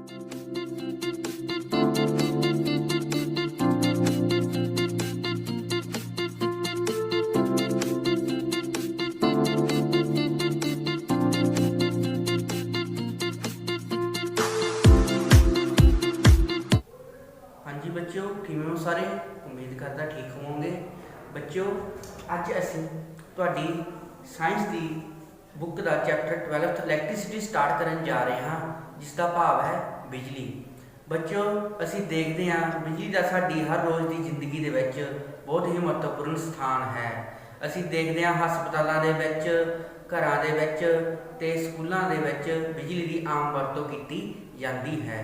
हाँ जी बच्चों, किवें हो सारे? उम्मीद करता ठीक होवोगे। बच्चों अज असीं तुहाडी साइंस की बुक का चैप्टर 12th इलैक्ट्रिसिटी स्टार्ट करन जा रहे हाँ, जिसका भाव है बिजली। बच्चों असीं देखते हैं बिजली का साडी हर रोज़ की जिंदगी दे विच बहुत ही महत्वपूर्ण स्थान है। असीं देखते हैं हस्पतालों के विच, घरां दे विच ते स्कूलों के विच बिजली की आम वरतों की जाती है।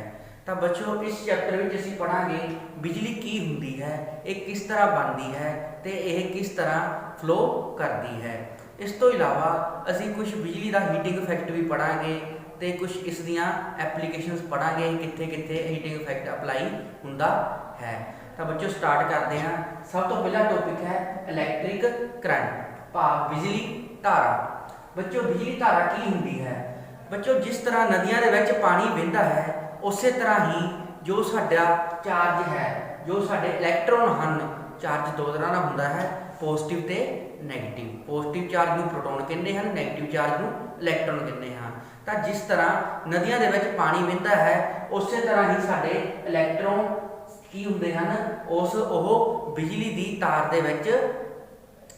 तो बच्चों इस चैप्टर में असीं पढ़ांगे बिजली की हुंदी है, एक किस तरह बनती है तो यह किस तरह फ्लो करती है। इस तो इलावा असीं कुछ बिजली का हीटिंग इफैक्ट भी पढ़ांगे तो कुछ इस दियां एप्लीकेशनस पढ़ांगे कित्थे कित्थे हीटिंग इफैक्ट अप्लाई हुंदा है। तो बच्चों स्टार्ट करते हैं। सब तो पहला टॉपिक है इलैक्ट्रिक करंट भाव बिजली धारा। बच्चों बिजली धारा की हुंदी है? बच्चों जिस तरह नदियां दे विच पानी वहदा है उस तरह ही जो साडा चार्ज है, जो साडे इलैक्ट्रॉन हैं, चार्ज दो तरह का होंदा है, पॉजिटिव ते नैगेटिव। पॉजिटिव चार्ज नूं प्रोटॉन कहते हैं, नैगेटिव चार्ज नूं इलैक्ट्रॉन कहते हैं। तो जिस तरह नदियां दे विच पानी वहदा है उस तरह ही साडे इलैक्ट्रॉन की हुंदे हैं, उस ओह बिजली की तार दे विच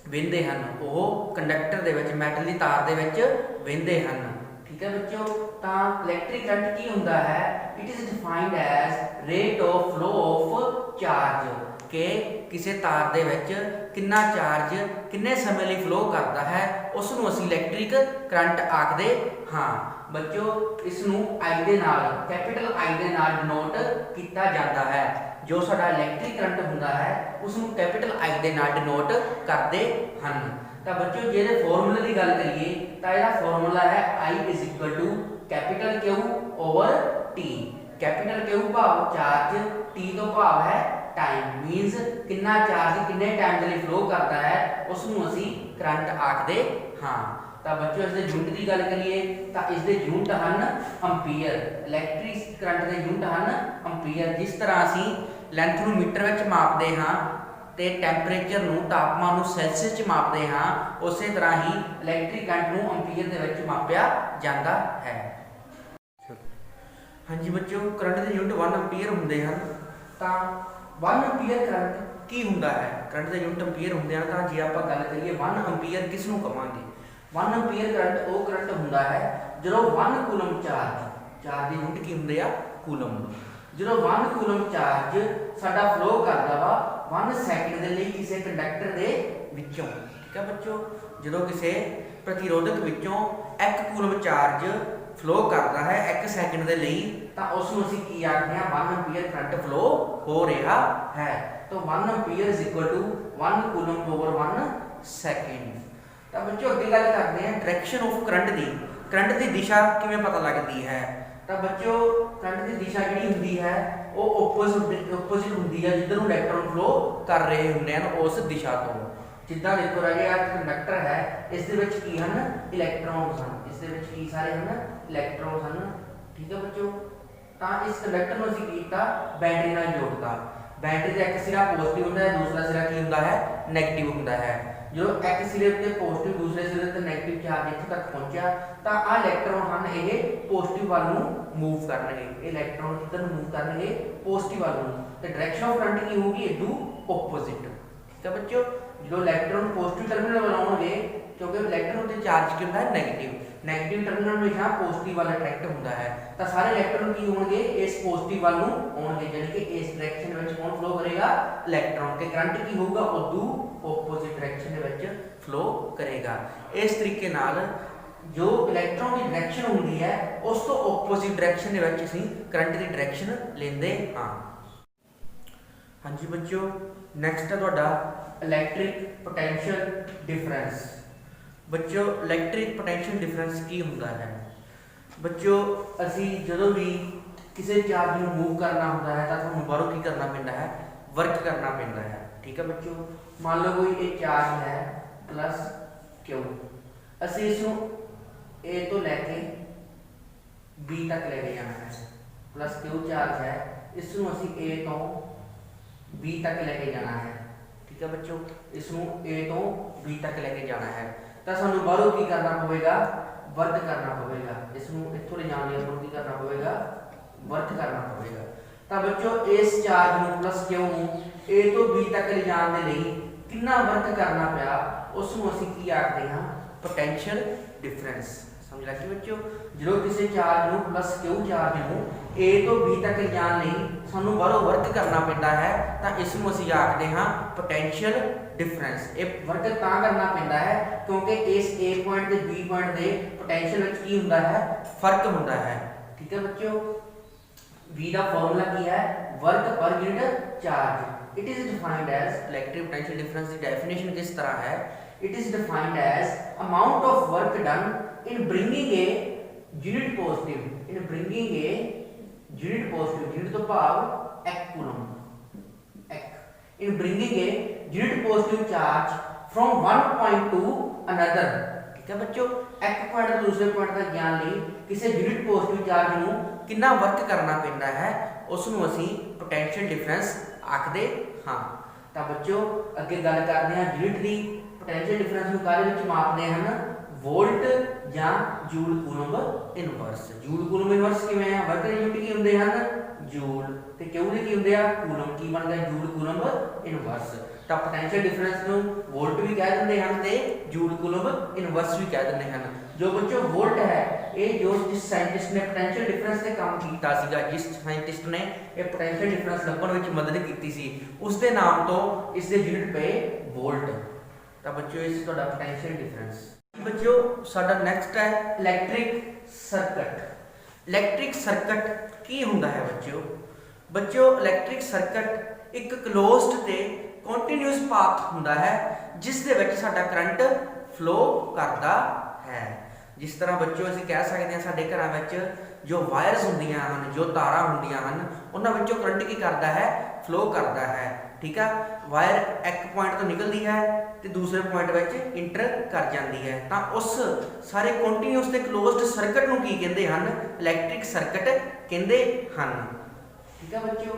वहदे हैं, ओह कंडक्टर दे विच मैटल की तार दे विच वहदे हैं। ठीक है बच्चों, तो इलैक्ट्रिक करंट की हुंदा है? It is defined as rate of flow of charge के किसी तार दे विच कितना चार्ज किन्ने समय लिए फ्लो करता है उसनूं असीं इलैक्ट्रिक करंट आखदे हाँ। बच्चों इसनूं आई दे नाल, कैपिटल आई दे नाल डिनोट किया जाता है। जो साडा इलैक्ट्रिक करंट हुंदा है उसनूं कैपिटल आई दे नाल डिनोट करते हैं। तो बच्चों जे फॉर्मूले की गल करिए तो यह फॉर्मूला है I is equal to capital Q over T। Capital Q भाव चार्ज, T तो भाव है टाइम, मीनस कितना चार्ज किन्ने टाइम के लिए फ्लो करता है उसनूं असीं करंट आखदे हाँ। तो बच्चों इसके यूनिट की गल करिए तो इसके यूनिट हैं अंपीयर। इलैक्ट्रिक करंट के यूनिट हैं अंपीयर। जिस तरह असीं लेंथ नूं मीटर विच मापदे हाँ ते टैंपरेचर नूं तापमान नूं सैल्सियस च मापदे हाँ, उस तरह ही इलैक्ट्रिक करंट नूं अंपीयर दे विच मापिया जाता है। हाँ जी बच्चों, करंट के यूनिट 1 अंपीयर होंदे हैं। तो 1 अंपीयर करंट की हुंदा है? करंट के यूनिट अंपीयर होंदे हैं। तो जे आपां गल करिए 1 अंपीयर किस नूं कहांगे? 1 अंपीयर करंट वो करंट हुंदा है जदों 1 कूलम चार्ज, चार्ज के यूनिट की हुंदे आ कूलम, जदों 1 कूलम चार्ज साडा फ्लो करदा वा 1 सैकेंड के लिए किसी कंडक्टर के विचों। ठीक है बच्चों, जदों किसी प्रतिरोधक विचों 1 कूलम चार्ज फ्लो करता है 1 सैकेंड के लिए तो उसनूं असीं की आखदे हां 1 अंपीयर करंट फ्लो हो रहा है। तो 1 ampere is equal to 1 coulomb over 1 second. तो बच्चों अगे गल करते हैं डायरेक्शन ऑफ करंट की। करंट की दिशा किवें पता लगती है? तो बच्चों करंट की दिशा जिहड़ी हुंदी है वो ओपोजिट हुंदी है जिधर इलैक्ट्रॉन फ्लो कर रहे हुंदे हैं उस दिशा तो। जिद्दां देखो राजे आ कंडक्टर है, इस दे विच की हन इलैक्ट्रॉन्स हन, इस दे विच की सारे हन इलैक्ट्रॉन्स हन। ठीक है बच्चों, तो इस कंडक्टर नूं असीं कीता बैटरी नाल जोड़ता। बैटरी का एक सिरा पॉजिटिव होंदा है, दूसरा सिरा की होंदा है नैगेटिव होंदा है। जो एक सिरे ते पॉजिटिव दूसरे सिरे ते नैगेटिव चार्ज इत्थे तक पहुंचा तो आ इलैक्ट्रॉन हन ये पॉजिटिव वाल नूं मूव करनगे, इलैक्ट्रॉन किधर मूव करनगे पॉजिटिव वाल नूं, ते डायरेक्शन ऑफ करंट की होगी इदू ओपोजिट। ठीक है बच्चों, जो इलैक्ट्रॉन पॉजिटिव टर्मिनल वाल आउणगे क्योंकि इलैक्ट्रॉन ते चार्ज की होंदा है नैगेटिव, नैगेटिव टर्मिनल हमेशा पॉजिटिव वाल अट्रैक्ट होंदा है तो सारे इलैक्ट्रॉन की होंगे इस पॉजिटिव वाल नूं आउणगे, यानी कि इस डायरेक्शन में कौन फ्लो करेगा इलैक्ट्रॉन के करंट की होगा उदू ओपोजिट डायरेक्शन में फ्लो करेगा। इस तरीके नाल जो इलैक्ट्रॉन की डायरेक्शन होंदी है उस तो ओपोजिट डायरेक्शन में असीं करंट की डायरेक्शन लेंदे हां। हाँ जी बच्चों, नैक्सट है तुहाडा इलैक्ट्रिक पोटैंशियल डिफरेंस। बच्चों इलैक्ट्रिक पोटैंशियल डिफरेंस की हुंदा है? बच्चों असीं जदों भी किसी चार्ज नूं मूव करना हुंदा है तो तुहानूं बाहरों की करना पैंदा है, वर्क करना पैंदा है। ठीक है बच्चों, मान लो कोई एक चार्ज है प्लस क्यू, असीं इसनूं ए तो लैके बी तक लेके जाना है, प्लस क्यू चार्ज है, इसनों असीं ए तो बी तक लेके जाना है। ठीक है बच्चों, इसनों ए तो बी तक लेके जाना है तो सानू बाहरों की करना पवेगा, वर्क करना पवेगा। इसनों इत्थों ले जाने लिए की करना पवेगा, वर्क करना पवेगा। तो बच्चों इस चार्ज नूं प्लस क्यू नूं ए तो बी तक ले जाने दे लई कितना वर्क करना पिया, उसनूं असीं की आखदे हां, पोटेंशियल डिफरेंस। समझ लग गई बच्चों, जो किसी चार्ज नूं प्लस क्यू चार्ज नूं ए तो बी तक ले जाने लई सानूं बाहरों वर्क करना पैंदा है तो इसनूं असीं आखदे हां पोटेंशियल डिफरेंस। ये वर्क तां करना पैंदा है क्योंकि इस ए पॉइंट ते बी पॉइंट दे पोटेंशियल विच की हुंदा है, फर्क हुंदा है। ठीक है बच्चों, V का फॉर्मूला की है, work per unit charge. It is defined as electric potential difference की डेफिनेशन किस तरह है, it is defined as amount of work done in bringing a unit positive, in bringing a unit positive, unit तो भाव एक coulomb, एक in bringing a unit positive charge from one point to another. ठीक है बच्चों, एक point तो दूसरे पॉइंट तक जाने लिए किसी यूनिट पॉजिटिव चार्ज नूं कितना वर्क करना पैंदा है, उसनूं असीं पोटेंशियल डिफरेंस आखदे हां। तो बच्चों अगे गल करदे हां यूनिट दी। पोटेंशियल डिफरेंस नूं काहदे विच मापदे हन, वोल्ट जां joule coulomb inverse. Joule coulomb inverse किवें है, वर्क दे यूनिट की हुंदे हन जूल, ते क्यू दे की हुंदे आ कूलम। की बन गया जूल कूलम इनवर्स। तो पोटेंशियल डिफरेंस नूं वोल्ट भी कह दिंदे हन ते जूल कूलम इनवर्स भी कह दिंदे हन। जो बच्चों वोल्ट है, ये जो जिस साइंटिस्ट ने पोटेंशियल डिफरेंस ते काम कीता सीगा, जिस साइंटिस्ट ने ये पोटेंशियल डिफरेंस लभण विच मदद कीती सी, उसके नाम तो इसके यूनिट पे वोल्ट। तो बच्चों इस तुहाडा पोटेंशियल डिफरेंस। बच्चों साडा नेक्स्ट है इलैक्ट्रिक सर्किट। इलैक्ट्रिक सर्किट की हुंदा है बच्चों? बच्चों इलैक्ट्रिक सर्किट एक क्लोज्ड ते कंटीन्यूअस पाथ हुंदा है जिस दे विच साडा करंट फ्लो करदा है। जिस तरह बच्चों असीं कह सकते हैं साडे घरां विच जो वायरस हुंदियां हन, जो तारां हुंदियां हन, उन्हां विचों करंट की करदा है, फ्लो करदा है। ठीक है, वायर एक पॉइंट तो निकलती है तो दूसरे पॉइंट विच इंटर कर जाती है, तो उस सारे कंटीन्यूअस ते क्लोज्ड सर्किट नूं की कहंदे हन, इलैक्ट्रिक सर्किट कहंदे हन। ठीक है बच्चों,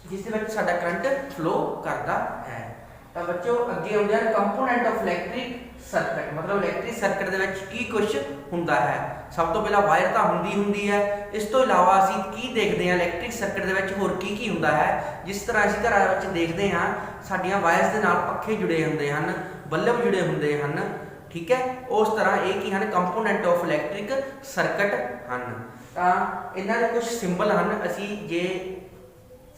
जिस दे विच साडा करंट फ्लो करदा है। तो बच्चों अगे आउंदे हन कंपोनेंट ऑफ इलैक्ट्रिक सर्किट, मतलब इलैक्ट्रिक सर्किट दे विच की कुछ हुंदा है। सब तो पहला वायर तो हुंदी है, इस तो इलावा असीं की देखते हैं इलैक्ट्रिक सर्किट दे विच होर की हुंदा है। जिस तरह असीं घरां विच देखते हैं साडीआं वायर्स दे नाल पक्खे जुड़े हुंदे हन, बल्ब जुड़े हुंदे हन। ठीक है, उस तरह ये की हन कंपोनेंट ऑफ इलैक्ट्रिक सर्किट हन। तां इन्हां दे कुछ सिंबल हन। असीं जे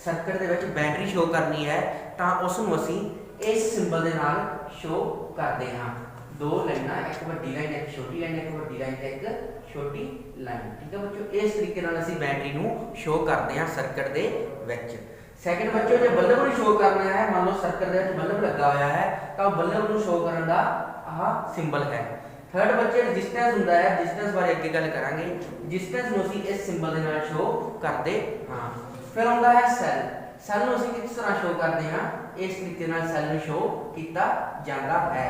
सर्किट दे विच बैटरी शो करनी है तां उस नूं असीं इस सिंबल दे नाल शो करदे हां। दो लाइनां, एक वड्डी लाइन एक छोटी लाइन, एक वड्डी लाइन ते एक छोटी लाइन। ठीक है बच्चों, इस तरीके नाल असीं बैटरी नूं शो करदे हां सर्किट दे विच। सैकंड बच्चों जे बल्ब नूं शो करना है, मान लो सर्किट दे विच बल्ब लगा होया है तां बल्ब नूं शो करन दा आह सिंबल है। थर्ड बच्चे रजिस्टेंस हुंदा है, रजिस्टेंस बारे अगे गल करांगे। रजिस्टेंस नूं असीं इस सिंबल दे नाल शो करदे हां। फिर हुंदा है सैल। सैल नूं असीं किस तरह शो करदे हां, इस तरीके नाल सैल नूं शो कीता जांदा है।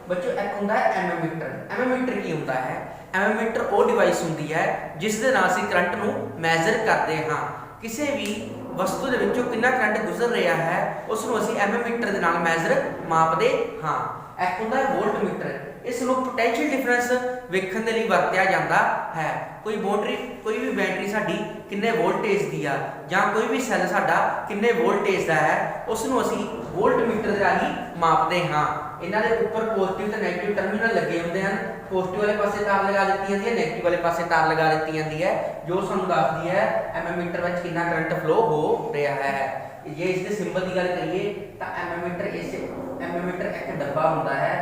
बच्चों एक हुंदा है एमीमीटर। एमीमीटर की हुंदा है? एमीमीटर वो डिवाइस हुंदी है जिस दे नाल असीं करंट नूं मैजर करदे हां। किसी भी वस्तु दे विचों कितना करंट गुजर रहा है उस नूं असीं एमीमीटर दे नाल मैजर मापदे हां। एक हुंदा है वोल्टमीटर। इस नूं पोटेंशियल डिफरेंस वेखण दे लई वरतिया जांदा है। कोई भी बैटरी साडी किन्ने वोल्टेज दी आ जां कोई भी सैल साडा किन्ने वोल्टेज दा है उस नूं असीं वोल्टमीटर दे राहीं मापदे हां। इन्हां दे उपर पॉजिटिव ते नेगेटिव टर्मिनल लगे हुंदे हन। पॉजिटिव वाले पासे तार लगा दी जाती है, नेगेटिव वाले पासे तार लगा दी जाती है, जो सानूं दसदी है एमीमीटर विच कितना करंट फ्लो हो रहा है। जे इसके सिंबल की गल करिए तो एमीमीटर एक डब्बा हुंदा है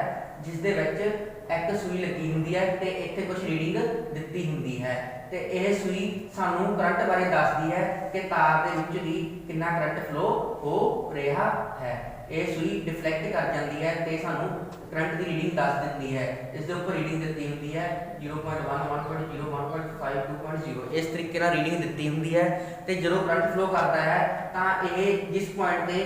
जिस दे विच एक सूई लगी हुंदी है ते इत्थे कुछ रीडिंग दित्ती हुंदी है ते यह सूई सानूं करंट बारे दसदी है कि तार दे विच भी कितना करंट फ्लो हो रहा है। यह सूई डिफ्लैक्ट कर जाती है तो सानूं करंट की रीडिंग दस दिंदी है। इस दे उपर रीडिंग दी हुंदी है 0.1 1.0 1.5 2.0 इस तरीके नाल रीडिंग दी हुंदी है। तो जो करंट फ्लो करता है तो यह जिस पॉइंट पे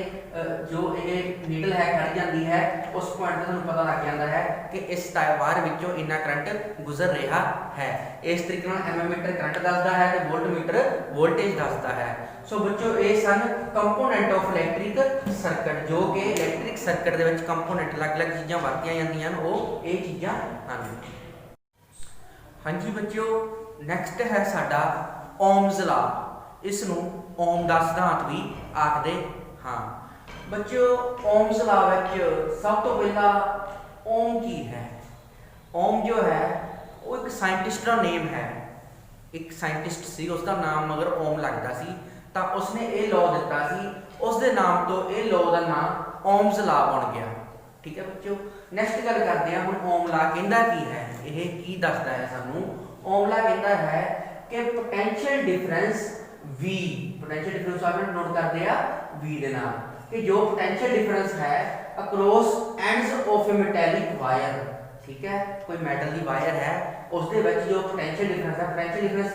जो ये नीडल है खड़ जाती है उस पॉइंट से तुहानूं पता लग जाता है कि इस वायर विचों इन्ना करंट गुजर रहा है। इस तरीके एमीमीटर करंट दसदा है तो वोल्टमीटर वोल्टेज दसदा है। सो बच्चों ये सन कंपोनेंट ऑफ इलैक्ट्रिक सर्किट, जो कि इलैक्ट्रिक सर्किट दे विच कंपोनेंट अलग अलग चीज़ां वरतियां जांदियां वो ये चीज़ां हन। हाँ जी बच्चों, नैक्सट है साडा ओम्स ला। इसनूं ओम दा सिद्धांत भी आखदे हाँ। बच्चों ओम्स ला विच सब तो पहला ओम की है। ओम जो है वो एक साइंटिस्ट का नेम है, एक साइंटिस्ट सी, उसका नाम मगर ओम लगता सी, तो उसने ये लॉ दिता सी, उसके नाम तो ये लॉ का नाम ओम्स ला बन गया। ठीक है बच्चों, नैक्सट गल करते हैं हम ओम ला कहता की है, ये की दसदा है सानू। ओम ला कहता है कि potential difference V, potential difference आप नोट करते हैं V के नाम, कि जो पोटेंशियल डिफरेंस है across ends of a metallic wire, ठीक है, कोई मेटल की वायर है उसके विच जो पोटेंशियल डिफरेंस है, पोटेंशियल डिफरेंस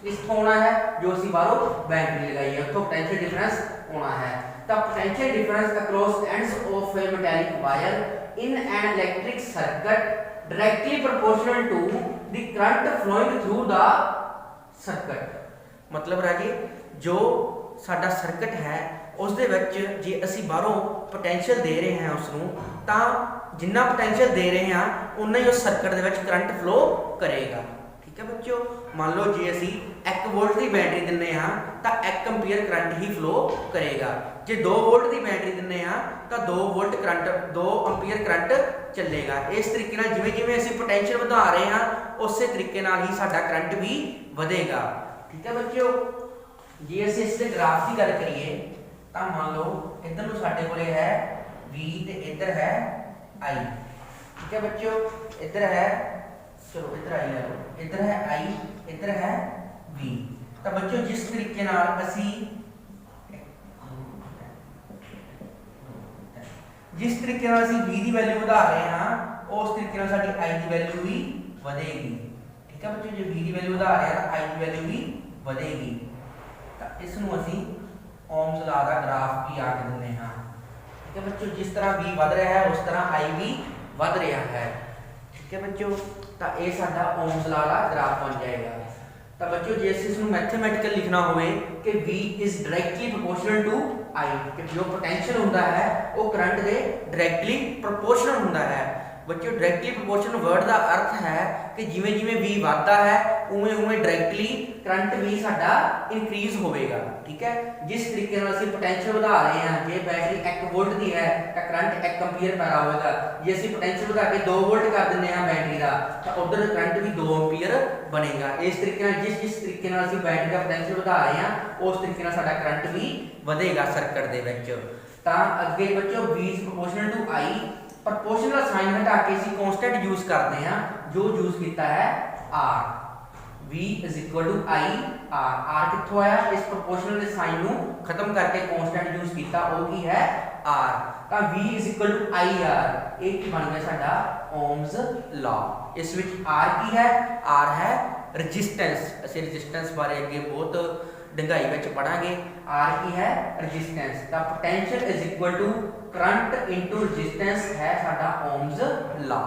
किस होना है, जो असी बाहरों बैटरी लगाई है तो पोटेंशियल डिफरेंस होना है। तो potential difference across ends of a metallic wire in an electric circuit directly proportional to the current flowing through the circuit. मतलब राजी जो साडा सर्किट है उस दे विच जे असी बाहरों पोटेंशियल दे रहे हैं उसनूं, तां जिन्ना पोटेंशियल दे रहे हैं उन्ना ही उस सर्किट दे विच करंट फ्लो करेगा। ठीक है बच्चों, मान लो जे असी 1 वोल्ट की बैटरी दिंने हाँ तो 1 एम्पीयर करंट ही फ्लो करेगा। जे 2 वोल्ट की बैटरी दिंने हाँ तो 2 वोल्ट करंट 2 एम्पीयर करंट चलेगा। इस तरीके नाल जिवें जिवें असी पोटेंशियल वधा रहे हैं उस तरीके नाल ही साडा करंट भी वधेगा। ठीक है बच्चों, जे असी इस ग्राफ की गल करिए तो मान लो इधर नूं साडे कोले है V ते इधर है I। ठीक है बच्चों, इधर है, चलो इधर I ले लो, इधर है I, इधर है V। तो बच्चों जिस तरीके नाल असी V की वैल्यू बढ़ा रहे हैं उस तरीके नाल साडी I की वैल्यू भी बढ़ेगी। ठीक है बच्चों, जो V की वैल्यू बढ़ा रहे हैं I की वैल्यू भी बढ़ेगी। तो इसनूं असी ओम्स ला दा ग्राफ भी आके दिंदे हां। ठीक है बच्चों, जिस तरह V बढ़ रहा है उस तरह I भी बढ़ रहा है। ठीक है बच्चों, तो ये साडा ओम्स ला दा ग्राफ बन जाएगा। तो बच्चों जे इसनूं मैथमेटिकल लिखना होवे कि V is directly proportional to I, कि जो पोटेंशियल हुंदा है वो करंट दे डायरेक्टली प्रोपोर्शनल हुंदा है। बच्चों डायरेक्टली प्रोपोर्शनल वर्ड का अर्थ है कि जिवें जिवें V बढ़ता है उवें उवें डायरेक्टली करंट भी साडा इंक्रीज होवेगा। ठीक है, जिस तरीके नाल असीं पोटेंशियल बढ़ा रहे हैं, जे बैटरी 1 वोल्ट की है तो करंट 1 एम्पीयर पैदा होगा। जे असीं पोटेंशियल बढ़ा के 2 वोल्ट कर दिंदे हां बैटरी का तो उधर करंट भी 2 एम्पीयर बनेगा। इस तरीके नाल जिस तरीके नाल असीं बैटरी का पोटेंशियल बढ़ा रहे हैं उस तरीके नाल साडा करंट भी बढ़ेगा सर्किट दे विच। तां अगे बच्चों V is proportional to I, proportional sign हटा के इसी कांस्टेंट यूज करते हैं जो यूज किया है R। V is equal to I R। R कित्थों आया, इस प्रोपोर्शनल के साइन नू खत्म करके कांस्टेंट यूज किया वो की है R। तो V is equal to I R, एक बन गया साडा ओम्स लॉ। इस विच R की है, R है रेजिस्टेंस। ਅਸੀਂ रेजिस्टेंस बारे अगे बहुत डंगाई विच पढ़ांगे। R की है रेजिस्टेंस। तो potential is equal to current into resistance है साडा ओम्स लॉ।